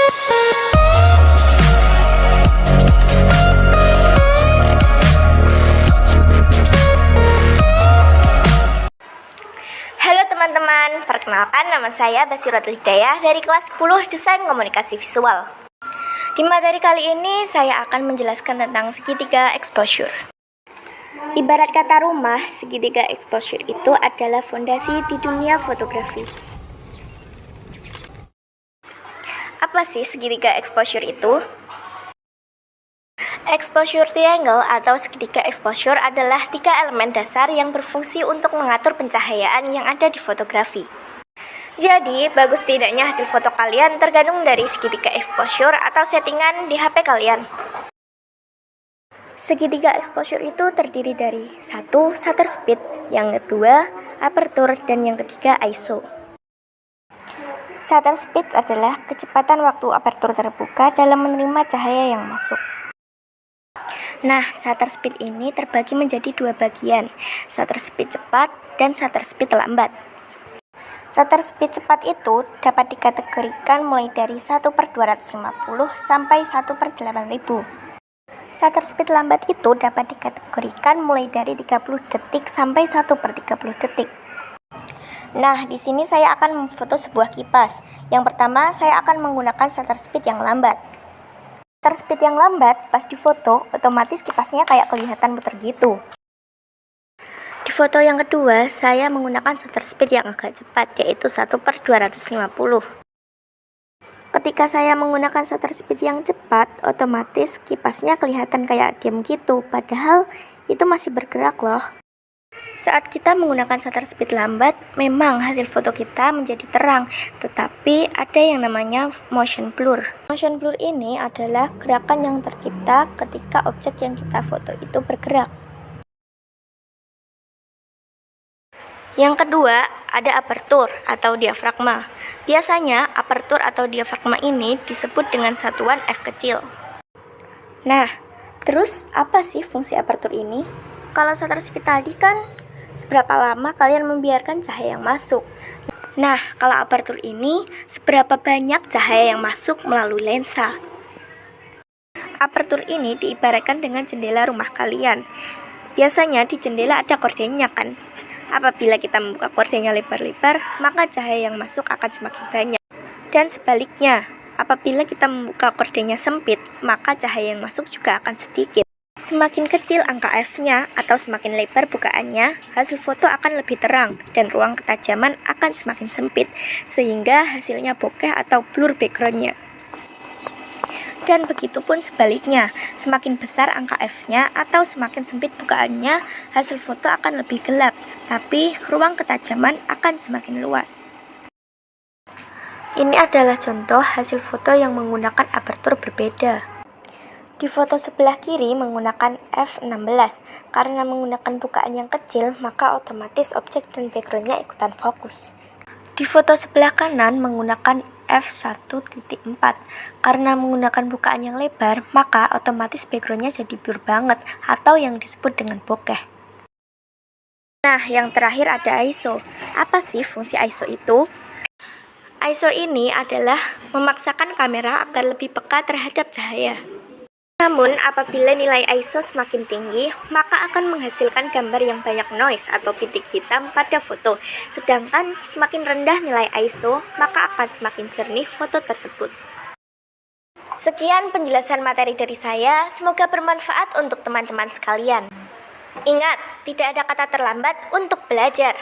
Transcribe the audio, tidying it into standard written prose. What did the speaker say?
Halo teman-teman, perkenalkan nama saya Basiratul Hidayah dari kelas 10 Desain Komunikasi Visual. Di materi kali ini saya akan menjelaskan tentang segitiga exposure. Ibarat kata rumah, segitiga exposure itu adalah fondasi di dunia fotografi. Apa sih segitiga exposure itu? Exposure triangle atau segitiga exposure adalah 3 elemen dasar yang berfungsi untuk mengatur pencahayaan yang ada di fotografi. Jadi, bagus tidaknya hasil foto kalian tergantung dari segitiga exposure atau settingan di HP kalian. Segitiga exposure itu terdiri dari 1. Shutter speed, yang kedua aperture, dan yang ketiga ISO. Shutter speed adalah kecepatan waktu aperture terbuka dalam menerima cahaya yang masuk. Nah, shutter speed ini terbagi menjadi 2 bagian, shutter speed cepat dan shutter speed lambat. Shutter speed cepat itu dapat dikategorikan mulai dari 1/250 sampai 1/8000. Shutter speed lambat itu dapat dikategorikan mulai dari 30 detik sampai 1/30 detik. Nah, di sini saya akan memfoto sebuah kipas. Yang pertama, saya akan menggunakan shutter speed yang lambat. Shutter speed yang lambat, pas difoto, otomatis kipasnya kayak kelihatan muter gitu. Di foto yang kedua, saya menggunakan shutter speed yang agak cepat, yaitu 1/250. Ketika saya menggunakan shutter speed yang cepat, otomatis kipasnya kelihatan kayak diam gitu, padahal itu masih bergerak loh. Saat kita menggunakan shutter speed lambat, memang hasil foto kita menjadi terang, tetapi ada yang namanya motion blur. Motion blur ini adalah gerakan yang tercipta ketika objek yang kita foto itu bergerak. Yang kedua, ada aperture atau diafragma. Biasanya, aperture atau diafragma ini disebut dengan satuan F kecil. Nah, terus apa sih fungsi aperture ini? Kalau shutter speed tadi kan seberapa lama kalian membiarkan cahaya yang masuk. Nah, kalau aperture ini seberapa banyak cahaya yang masuk melalui lensa. Aperture ini diibaratkan dengan jendela rumah kalian. Biasanya di jendela ada kordennya kan? Apabila kita membuka kordennya lebar-lebar, maka cahaya yang masuk akan semakin banyak. Dan sebaliknya, apabila kita membuka kordennya sempit, maka cahaya yang masuk juga akan sedikit. Semakin kecil angka F-nya atau semakin lebar bukaannya, hasil foto akan lebih terang dan ruang ketajaman akan semakin sempit, sehingga hasilnya bokeh atau blur background-nya. Dan begitu pun sebaliknya, semakin besar angka F-nya atau semakin sempit bukaannya, hasil foto akan lebih gelap, tapi ruang ketajaman akan semakin luas. Ini adalah contoh hasil foto yang menggunakan aperture berbeda. Di foto sebelah kiri menggunakan f16, karena menggunakan bukaan yang kecil, maka otomatis objek dan background-nya ikutan fokus. Di foto sebelah kanan menggunakan f1.4, karena menggunakan bukaan yang lebar, maka otomatis background-nya jadi blur banget, atau yang disebut dengan bokeh. Nah, yang terakhir ada ISO. Apa sih fungsi ISO itu? ISO ini adalah memaksakan kamera agar lebih peka terhadap cahaya. Namun, apabila nilai ISO semakin tinggi, maka akan menghasilkan gambar yang banyak noise atau bintik hitam pada foto. Sedangkan semakin rendah nilai ISO, maka akan semakin jernih foto tersebut. Sekian penjelasan materi dari saya, semoga bermanfaat untuk teman-teman sekalian. Ingat, tidak ada kata terlambat untuk belajar.